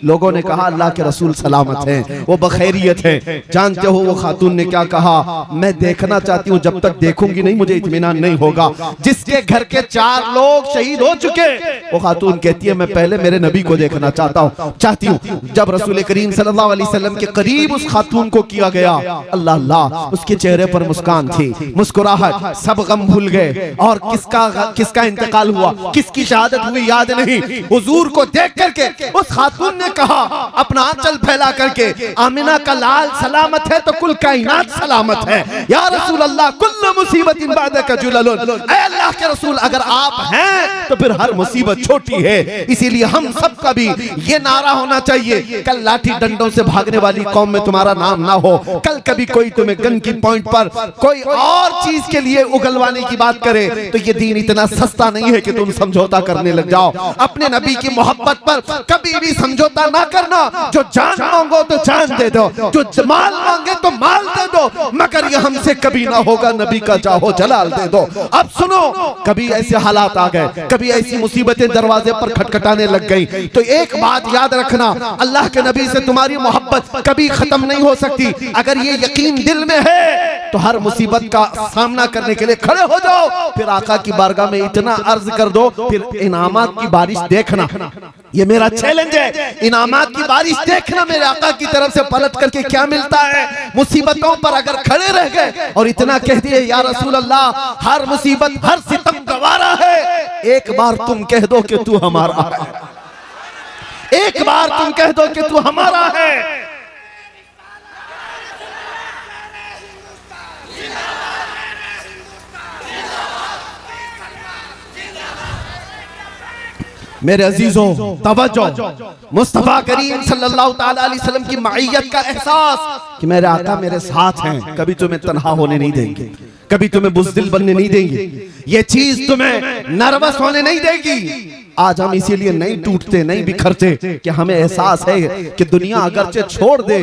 लोगों ने कहा अल्लाह के रसूल सलामत हैं, वो बखैरियत हैं। जानते हो वो खातून ने क्या कहा? मैं देखना चाहती हूँ, जब तक देखूंगी नहीं मुझे इत्मीनान नहीं होगा। जिसके घर के 4 लोग शहीद हो चुके, वो खातून कहती है मैं पहले मेरे नबी को देखना चाहती हूँ। जब रसूल करीम सल्लल्लाहु अलैहि वसल्लम के करीब उस खातून को किया गया, अल्लाह अल्लाह, उसके चेहरे पर मुस्कान थी, मुस्कुराहट, सब गम भूल गए। और किसका इंतकाल हुआ, किसकी शहादत हुई याद नहीं। हुजूर को देख करके उस खातून ने कहा अपना आंचल फैला करके, आमिना का लाल सलामत है तो कुल कायनात सलामत है। या रसूल अल्लाह कुल्लु मुसीबतिन बादका जुललुन, ऐ अल्लाह के रसूल अगर आप हैं तो फिर हर मुसीबत छोटी है। इसीलिए हम सबका भी ये नारा होना चाहिए, कल लाठी डंडों से भागने वाली कौम में तुम्हारा नाम ना हो। कल कभी कोई तुम्हें गन की पॉइंट पर कोई और चीज के लिए उगलवाने की बात करे तो ये दीन इतना सस्ता नहीं है कि तुम समझौता करने लग जाओ। अपने नबी की मोहब्बत पर कभी भी समझौता ना करना। जो जान मांगो तो जान दे दो, जो माल मांगे तो माल दे दो, मगर ये हमसे कभी ना होगा नबी का जाहो जलाल दे दो। अब सुनो, कभी ऐसे हालात आ गए, कभी ऐसी मुसीबतें दरवाजे पर खटखटाने लग गई, तो एक बात याद रखना, अल्लाह के नबी से तुम्हारी मोहब्बत कभी खत्म नहीं हो सकती। अगर ये यकीन दिल में है तो हर मुसीबत का सामना करने के लिए खड़े हो जाओ। फिर आका की बारगाह में इतना अर्ज कर दो, फिर इनामात की बारिश देखना। ये मेरा चैलेंज है, इनामात की बारिश देखना मेरे आका की तरफ से पलट करके क्या मिलता है। मुसीबतों पर अगर खड़े रह गए और इतना कह दिए या रसूल अल्लाह हर मुसीबत हर सितम गवारा है, एक बार तुम कह दो कि तू हमारा है, एक बार तुम कह दो कि तू हमारा है। मेरे अजीजों तवज्जो, मुस्तफा करीम सल्लल्लाहु ताला अलैहि वसल्लम की मईयत का एहसास कि मेरे आका मेरे साथ हैं, कभी तुम्हें तन्हा होने नहीं देंगे, कभी तुम्हें बुज़दिल बनने नहीं देंगे, ये चीज तुम्हें नर्वस होने नहीं देगी। आज हम इसीलिए नहीं टूटते, नहीं बिखरते कि हमें एहसास है कि दुनिया अगरचे छोड़ दे,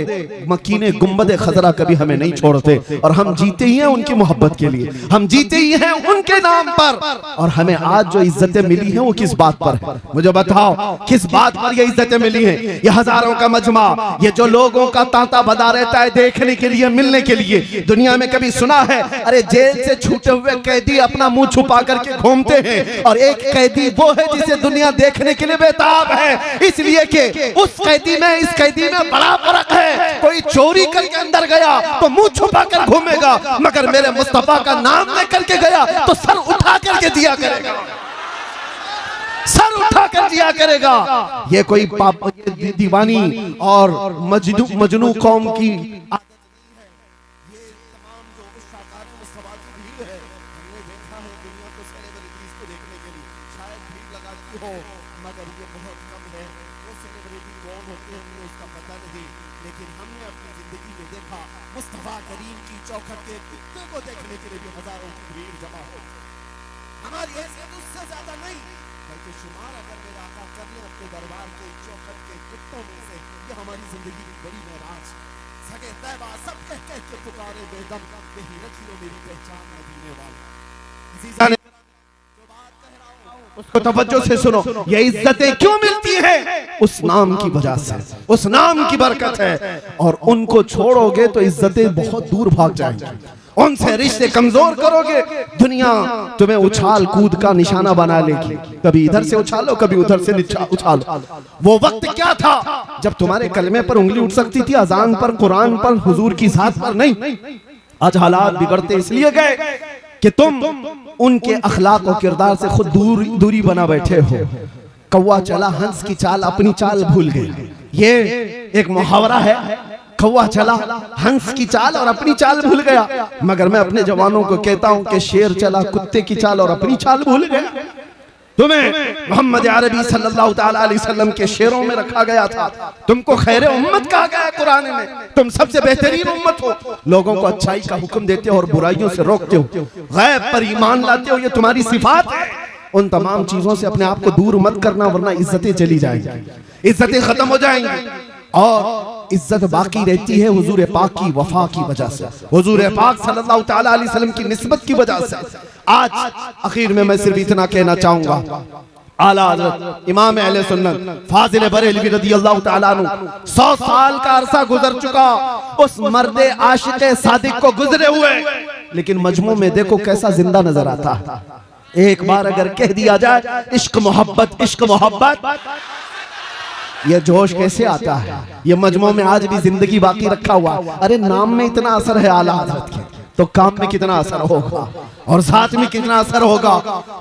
मकीने गुंबद खजरा कभी हमें नहीं छोड़ते। और हम जीते ही हैं उनकी मोहब्बत के लिए, हम जीते ही हैं उनके नाम पर। और हमें आज जो इज्जतें मिली हैं वो किस बात पर है? मुझे बताओ किस बात पर ये इज्जतें मिली हैं? ये हजारों का मजमा, ये जो लोगों का तांता बदा रहता है देखने के लिए, मिलने के लिए। दुनिया में कभी सुना है अरे जेल से छूटे हुए कैदी अपना मुंह छुपा करके घूमते हैं, और एक कैदी वो है जिसे दुनिया देखने के लिए बेताब है, इसलिए कि उस कैदी में इस कैदी में बड़ा फर्क है। कोई चोरी करके अंदर गया तो मुंह छुपा कर घूमेगा, मगर मेरे मुस्तफा का नाम लेकर के गया तो सर उठा करके दिया करेगा, सर उठा कर दिया करेगा। ये कोई दीवानी और मजनू कौम की मुस्तफा करीम की चौखट के कुत्ते को देखने के लिए भी हजारों की भीड़ जमा हो। हमारी हैसियत उससे ज्यादा नहीं, बल्कि शुमार अगर मेरा आका कर ले अपने दरबार के चौखट के कुत्तों में से, ये हमारी जिंदगी की बड़ी महराज। सगे तैबा सब कह कह के पुकारे बेदम, यही रखियो मेरी पहचान मदीने वाला। उसको तवज्जो से सुनो, ये इज्जतें क्यों मिलती हैं? उस नाम की वजह से, उस नाम की बरकत है। और उनको छोड़ोगे तो इज्जतें बहुत दूर भाग जाएंगी, उनसे रिश्ते कमजोर करोगे, दुनिया तुम्हें उछाल कूद का निशाना बना लेगी। कभी इधर से उछालो, कभी उधर से उछालो। वो वक्त क्या था जब तुम्हारे कलमे पर उंगली उठ सकती थी, अजान पर, कुरान पर, हुजूर की जात पर नहीं। आज हालात बिगड़ते इसलिए गए कि तुम उनके अखलाक और किरदार से खुद दूरी बना बैठे हो। कौवा चला हंस की चाल, अपनी चाल भूल गए। ये एक मुहावरा है, कौवा चला हंस की चाल और अपनी चाल भूल गया। मगर मैं अपने जवानों को कहता हूं कि शेर चला कुत्ते की चाल और अपनी चाल भूल गया। तुम्हें मोहम्मद अरबी सल्लल्लाहु ताला अलैहि वसल्लम के शेरों में रखा गया था, तुमको खैर उम्मत कहा गया कुरान में, तुम सबसे बेहतरीन उम्मत हो। लोगों को अच्छाई का हुक्म देते हो और बुराइयों से रोकते हो, गैब पर ईमान लाते हो, ये तुम्हारी सिफात है। उन तमाम चीजों से अपने आप को दूर मत करना, वरना इज्जतें चली जाएंगी, इज्जतें खत्म हो जाएंगी। और इज्जत बाकी रहती है हुजूर पाक की वफा की वजह से, हुजूर पाक सल्लल्लाहु ताला अलैहि वसल्लम की निस्बत की वजह से। आज आखिर में मैं सिर्फ इतना कहना चाहूंगा, आला हज़रत इमाम अहले सुन्नत फाजिल बरेलवी रज़ियल्लाहु ताला अन्हु 100 साल का अरसा गुजर चुका उस मर्दे आशिक़े सादिक को गुजरे हुए, लेकिन मजमू में देखो कैसा जिंदा नजर आता है। एक बार अगर कह दिया जाए इश्क मोहब्बत, ये जोश कैसे आता है? ये मजमू में आज भी जिंदगी बाकी रखा हुआ। अरे नाम में इतना असर है आला हज़रत के, तो काम में कितना असर होगा और साथ में कितना असर होगा।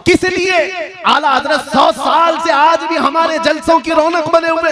किस लिए आला हज़रत 100 साल से आज भी हमारे जलसों की रौनक बने हुए,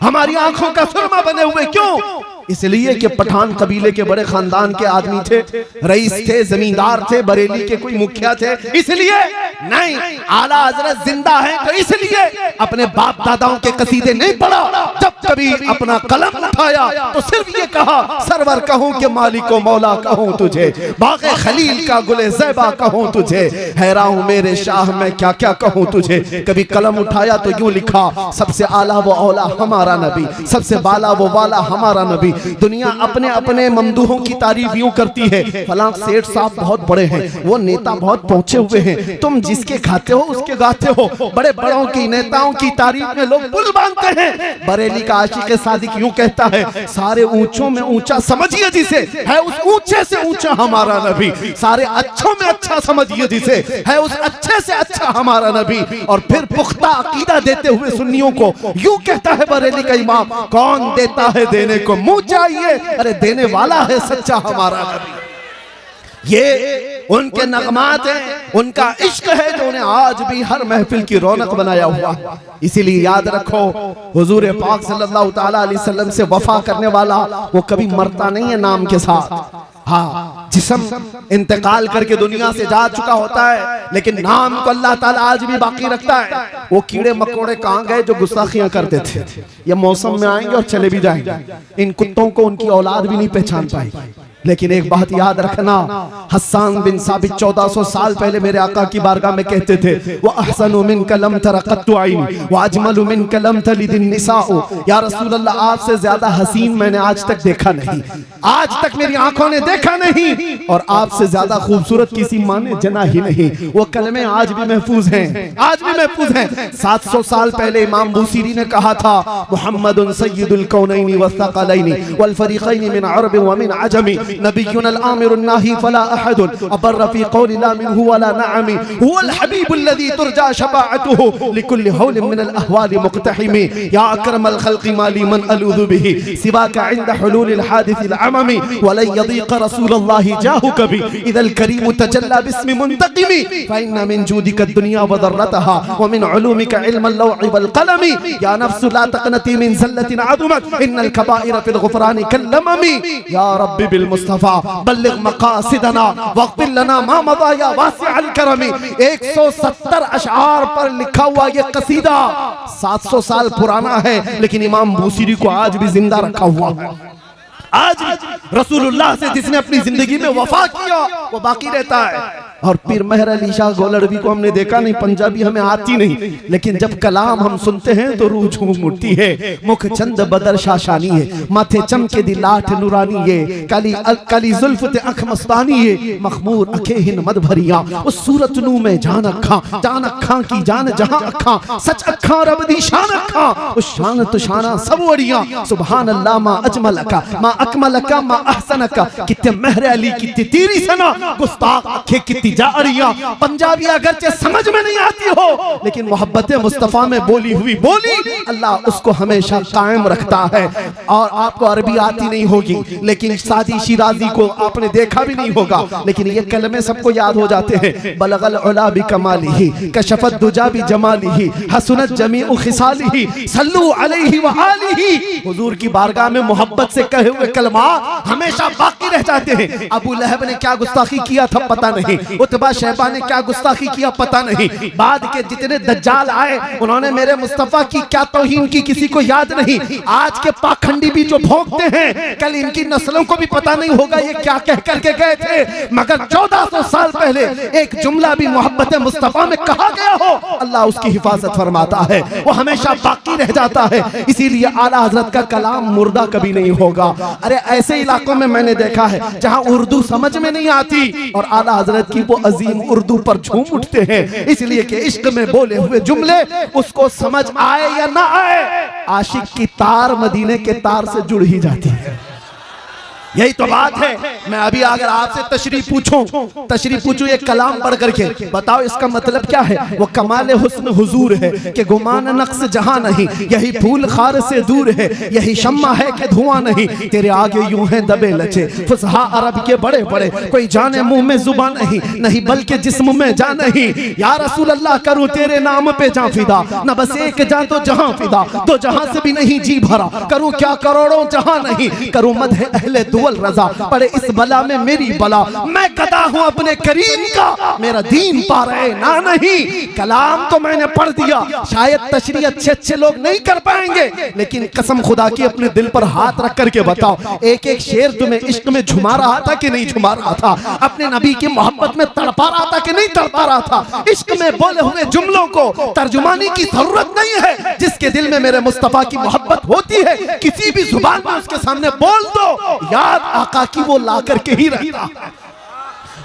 हमारी आंखों का सुरमा बने हुए। क्यों? इसलिए कि पठान कबीले के बड़े खानदान के आदमी थे, रईस थे, जमींदार थे, बरेली के कोई मुखिया थे। इसलिए नहीं, आला हज़रत जिंदा है तो इसलिए अपने बाप दादाओं के कसीदे नहीं पढ़ा। जब कभी अपना कलम उठाया तो सिर्फ ये कहा, सरवर कहूं कि मालिको मौला कहूं तुझे, बाग़े खलील का गुले ज़ैबा कहूं तुझे, हैरान हूं मेरे शाह मैं क्या क्या कहूं तुझे। कभी कलम उठाया तो यूं लिखा, सबसे आला वो औला हमारा नबी, सबसे बाला वो वाला हमारा नबी। दुनिया अपने अपने ममदूहों की तारीफ यूं करती है, फलां सेठ साहब बहुत बड़े हैं, वो नेता बहुत पहुंचे हुए हैं। तुम जिसके खाते हो उसके गाते हो। बड़े बड़ों की नेताओं की तारीफ में लोग पुल बांधते हैं। बरेली का आशिक़े सादिक यूं कहता है, सारे ऊंचों में ऊंचा समझिए जिसे, है उस ऊंचे से ऊंचा हमारा नबी। सारे अच्छों में अच्छा समझिए जिसे, है उस अच्छे से अच्छा हमारा नबी। और फिर पुख्ता अकीदा देते हुए सुन्नियों को यूं कहता है बरेली का इमाम, कौन देता है देने को मुंह चाहिए, अरे देने वाला है सच्चा हमारा नबी। ये उनके नगमात हैं, उनका इश्क है जो उन्हें आज भी हर महफिल की रौनक बनाया हुआ। इसीलिए याद रखो, हुजूर पाक सल्लल्लाहु ताला अलैहि वसल्लम से वफा करने वाला वो कभी मरता नहीं है नाम के साथ। हाँ, जिस्म इंतकाल करके दुनिया से जा चुका होता है, लेकिन नाम को अल्लाह ताला आज भी बाकी रखता है। वो कीड़े मकोड़े कहाँ गए जो गुस्ताखियां करते थे? ये मौसम में आएंगे और चले भी जाएंगे। इन कुत्तों को उनकी औलाद भी नहीं पहचान पाएगी। लेकिन एक बात याद रखना, हस्सान बिन साबित 1400 साल पहले मेरे आका की बारगाह में कहते थे, वो अहसनु मिन कलम तरक़त्तु आइनी व अजमलु मिन कलम तलिदिन निसाउ। या रसूल अल्लाह, आपसे ज्यादा हसीन मैंने आज तक देखा नहीं, आज तक मेरी आंखों ने देखा नहीं, और आपसे ज्यादा खूबसूरत किसी माँ ने जना ही नहीं। वो कलमे आज भी महफूज हैं, आज भी महफूज हैं। 700 साल पहले इमाम बूसीरी ने कहा था, मुहम्मदुन सय्यिदुल कौनैनि वस्सक़लैनि वल फरीक़ैनि मिन अरब व मिन अजमी, नबियुन अल-आमिरुन नाही फला अहदुन अबर फी क़ौलि ला मिनहु वला नअमी, हुवल हबीबुल लज़ी तुरजा शफ़ाअतुहु लिकुल्लि हौलिन मिनल अहवालि मुक़तहिमी, या अकरमल ख़ल्क़ि माली मन अलूज़ु बिही सिवाका इंद हुलूलिल हादिसिल अममी, वलन यदीक़ रसूलल्लाहि जाहु कभी इदल करीम तजल्ला बिस्मि मुंतक़िमी, फ़इन्न मिन जूदिका दुनिया व दर्रतहा व मिन उलूमिका इल्मल लौहि वल क़लमी, या नफ्सु ला तक़नती मिन ज़ल्लतिन अज़मत इन्नल कबाइर फ़िल ग़ुफ़रानि कल्लममी, या रब्बी बिल बल्लिग मकासिदना वक़्फ़िर लना मा मज़ा या वासिअल करमी। 170 अशआर पर लिखा हुआ ये कसीदा 700 साल पुराना है, लेकिन इमाम बूसीरी को आज भी जिंदा रखा हुआ है। आज रसूलुल्लाह से जिसने अपनी जिंदगी में वफा किया वो बाकी रहता है। और पीर मेहर अली शाह गोलड़वी को हमने देखा नहीं, पंजाबी हमें आती नहीं, लेकिन जब कलाम हम सुनते हैं तो रूह झूम उठती है। मुख चंद बदर शाशानी है, माथे चमके दी लाठ नूरानी है, काली जुल्फ ते अख मस्तानी है, मखमूर अखे हिन मद भरिया, उस सूरत नू में जान अखा की जान जहां अखा, सच अखा रब दी शान अखा, उस शान तो शाना सब वड़िया, सुभान अल्लाह मा अजमलका मा अकमलका मा अहसनका, कितने मेहर अली कितनी तेरी सना, गुस्ताख अखे कितनी जारिया। पंजाबी अगरचे समझ में नहीं आती हो, लेकिन मोहब्बत मुस्तफा में बोली हुई बोली अल्लाह उसको हमेशा कायम रखता है। और आपको अरबी आती नहीं होगी, लेकिन सादी शिराजी को आपने देखा भी नहीं होगा, लेकिन ये कलमे सबको याद हो जाते हैं। बलगल उला बि कमालिही कशफत दुजा बि जमालिही हसनत जमीउ खिसालिही सल्लू अलैहि व आलिही। हुजूर की बारगाह में मोहब्बत से कहे हुए कलमा हमेशा बाकी रह जाते हैं। अबू लहब ने क्या गुस्ताखी किया था पता नहीं, उतबा शैबा ने क्या गुस्ताखी किया पता नहीं, बाद के जितने दज्जाल आए उन्होंने मेरे मुस्तफा की क्या तौहीन की किसी को याद नहीं। आज के पाखंडी भी जो भोंकते हैं, कल इनकी नस्लों को भी पता नहीं होगा ये क्या कह करके गए थे, मगर 1400 साल पहले एक जुमला भी मोहब्बत मुस्तफा में कहा गया हो, अल्लाह उसकी हिफाजत फरमाता है, वो हमेशा बाकी रह जाता है। इसीलिए आला हजरत का कलाम मुर्दा कभी नहीं होगा। अरे ऐसे इलाकों में मैंने देखा है जहां उर्दू समझ में नहीं आती और आला हजरत की वो अजीम उर्दू पर झूम उठते हैं, इसलिए कि इश्क में बोले हुए जुमले उसको समझ आए या ना आए, आशिक की तार मदीने के तार से जुड़ ही जाती है। यही तो बात है। मैं अभी अगर आपसे तशरीफ पूछूं एक कलाम पढ़ करके, बताओ इसका मतलब क्या है? वो कमाल हुस्न हुजूर है कि गुमान नक्स जहां नहीं, यही फूल खार से दूर है, यही शम्मा है कि धुआं नहीं, तेरे आगे यूं है दबे लचे फुसहा अरब के बड़े बड़े, कोई जाने मुंह में जुबान नहीं, नहीं बल्कि जिस्म में जान नहीं। या रसूल अल्लाह करूं तेरे नाम पे जान फिदा, न बस एक जान तो जहां फिदा, दो जहां से भी नहीं जी भरा, करूं क्या करोड़ों जहां नहीं, करूं मदह अहले रजा, पड़े इस बला में मेरी बला, मैं गदा हूं अपने करीम का, मेरा दीन पा रहे ना नहीं। कलाम तो मैंने पढ़ दिया, शायद तशरीह अच्छे लोग नहीं कर पाएंगे, लेकिन कसम खुदा की अपने दिल पर हाथ रख करके बताओ, एक एक शेर तुम्हें इश्क में झुमा रहा था कि नहीं झुमा रहा था? अपने नबी की मोहब्बत में तड़पा रहा था कि नहीं तड़पा रहा था? इश्क में बोले हुए जुमलों को तर्जुमानी की जरूरत नहीं है। जिसके दिल में मेरे मुस्तफा की मोहब्बत होती है, किसी भी जुबान में उसके सामने बोल दो, याद आका की वो ला करके ही रहता।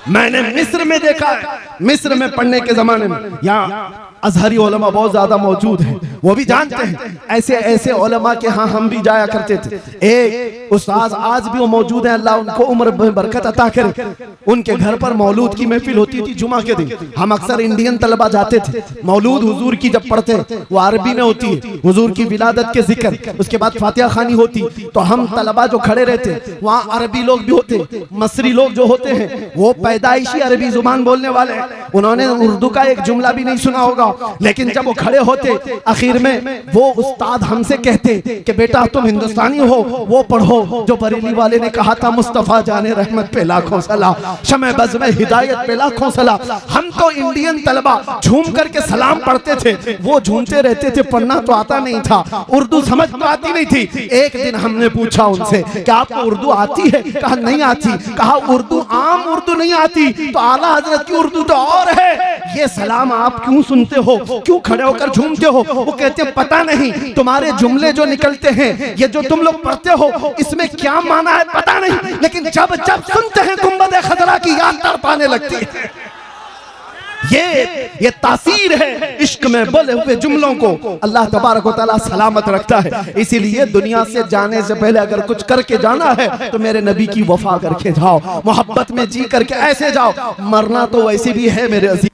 मैंने मिस्र में देखा है, मिस्र में पढ़ने के जमाने में यहाँ अजहरी उलमा बहुत ज्यादा मौजूद हैं, वो भी जानते हैं। ऐसे ऐसे उलमा के यहाँ हम भी जाया करते थे। एक उस्ताद आज भी वो मौजूद हैं, अल्लाह उनको उम्र बरकत अता करे। उनके घर पर मौलूद की महफिल होती थी जुमा के दिन। हम अक्सर इंडियन तलबा जाते थे। मौलूद हुजूर की जब पढ़ते वो अरबी में होती है, हुजूर की विलादत के जिक्र, उसके बाद फातिहा खानी होती, तो हम तलबा जो खड़े रहते वहाँ अरबी लोग भी होते, मसरी लोग जो होते हैं वो पैदाइशी अरबी जुबान बोलने वाले, उन्होंने उर्दू का एक जुमला भी नहीं सुना होगा, लेकिन जब वो खड़े होते आखिर में वो उस्ताद हमसे कहते कि बेटा तुम हिंदुस्तानी हो, वो पढ़ो जो बरेली वाले ने कहा था, मुस्तफा जाने रहमत पे लाखों सलाम, शमे बज़ में हिदायत पे लाखों सलाम। हम तो इंडियन तलबा झूम करके सलाम पढ़ते थे, वो झूमते रहते थे, पढ़ना तो आता नहीं था, उर्दू समझ तो आती नहीं थी। एक दिन हमने पूछा उनसे कि आपको उर्दू आती है? कहा नहीं आती। कहा उर्दू आम उर्दू नहीं आती तो आला हजरत की उर्दू तो और है, ये सलाम आप क्यों सुनते हो, क्यों खड़े होकर झूमते हो? वो कहते पता नहीं, तुम्हारे जुमले जो निकलते हैं, ये जो तुम लोग पढ़ते हो, इसमें क्या माना है पता नहीं, लेकिन जब जब सुनते हैं गुंबद खजरा की याद तड़पाने लगती है। ये तासीर है इश्क में बोले हुए जुमलों को अल्लाह तबारक व तआला सलामत रखता है। इसीलिए दुनिया से जाने से पहले अगर कुछ करके जाना है तो मेरे नबी की वफा करके जाओ, मोहब्बत में जी करके ऐसे जाओ। मरना तो वैसे भी है मेरे अजीज,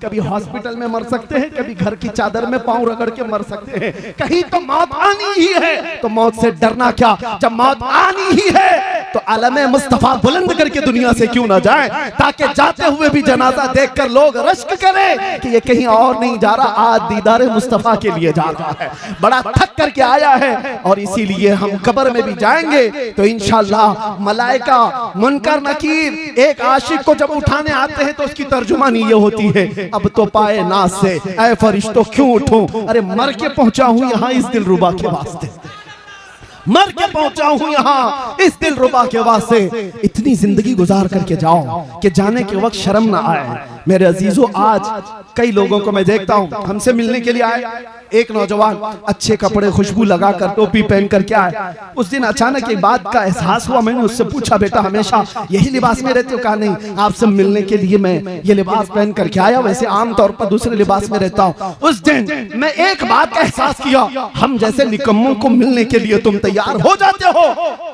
कभी हॉस्पिटल में मर सकते हैं, कभी घर की चादर में पांव रगड़ के मर सकते हैं, कहीं तो मौत आनी ही है, तो मौत से डरना क्या? जब मौत आनी ही है तो आलमे मुस्तफा बुलंद करके दुनिया से क्यों ना जाए, ताकि जाते हुए भी जनाजा देखकर लोग रश्क करें कि ये कहीं और नहीं जा रहा, आज दीदार मुस्तफा के लिए जा रहा है, बड़ा थक करके आया है। और इसीलिए हम कब्र में भी जाएंगे तो इंशाअल्लाह मलाइका मुनकर नकीर एक आशिक को जब उठाने आते हैं तो उसकी तर्जुमानी ये होती है, अब तो पाए नाज से ऐ फरिश्तों क्यों उठूं, अरे मर के पहुंचा हूं यहाँ इस दिलरुबा के वास्ते, मर के पहुंचा हूं यहाँ इस दिलरुबा के वास्ते। इतनी जिंदगी गुजार करके जाओ कि जाने के वक्त शर्म ना आए। मेरे अजीजों, आज कई लोगों को मैं देखता हूं हमसे मिलने के लिए आए, एक नौजवान अच्छे कपड़े खुशबू लगाकर टोपी पहन कर के आए। उस दिन अचानक एक बात का एहसास हुआ, मैंने उससे पूछा बेटा हमेशा यही लिबास में रहते हो? कहा नहीं, आपसे मिलने के लिए मैं ये लिबास पहन करके आया, वैसे आमतौर पर दूसरे लिबास में रहता हूँ। उस दिन मैं एक बात का एहसास किया, हम जैसे निकम्मों को मिलने के लिए तुम तैयार हो जाते हो,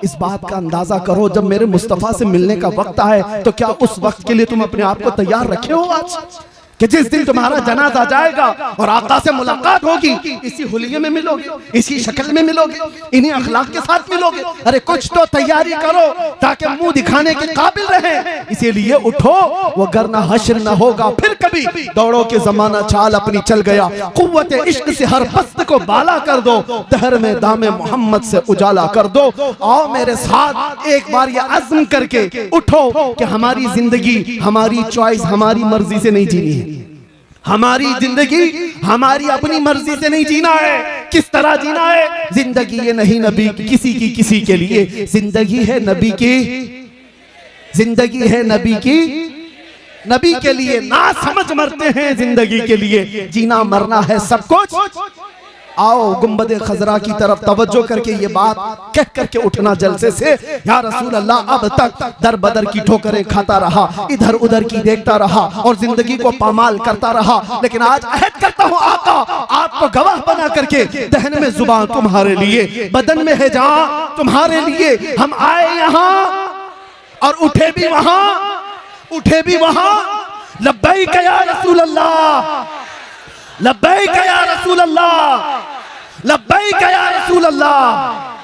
इस बात का अंदाजा करो जब मेरे मुस्तफा से मिलने का वक्त आए तो क्या उस वक्त के लिए तुम अपने आप को तैयार रखे हो आज कि जिस दिन तुम्हारा जनाजा जाएगा और आका से मुलाकात होगी, इसी हुलिये में मिलोगे, इसी शक्ल में मिलोगे, इन्हीं अखलाक के साथ मिलोगे। अरे कुछ तो तैयारी करो ताकि मुंह दिखाने के काबिल रहे। इसीलिए उठो, वो गरना हश्र न होगा फिर कभी, दौड़ो के जमाना चाल अपनी चल गया, कुव्वत इश्क से हर पस्त को बाला कर दो, दहर में दामे मोहम्मद से उजाला कर दो। आओ मेरे साथ एक बार ये अज़्म करके उठो कि हमारी जिंदगी हमारी चॉइस हमारी मर्जी से नहीं जीनी है, हमारी जिंदगी हमारी अपनी मर्जी से नहीं जीना है। किस तरह जीना है? जिंदगी ये नहीं नबी किसी की किसी के लिए, जिंदगी है नबी की, जिंदगी है नबी की, नबी के लिए। ना समझ मरते हैं जिंदगी के लिए, जीना मरना है सब कुछ आओ गुंबद खजरा की तरफ तवज्जो करके ये बात कह करके उठना जलसे से, या रसूल अल्लाह अब तक दर बदर की ठोकरें खाता रहा, इधर उधर की देखता रहा और जिंदगी को पामाल करता रहा, लेकिन आज अहद करता हूँ आका, आपको गवाह बना करके, दहन में जुबान तुम्हारे लिए, बदन में है जान तुम्हारे लिए, हम आए यहाँ और उठे भी वहां, लब्बैक या रसूल अल्लाह, लब्बैक या रसूल अल्लाह, लब्बैक या रसूल अल्लाह।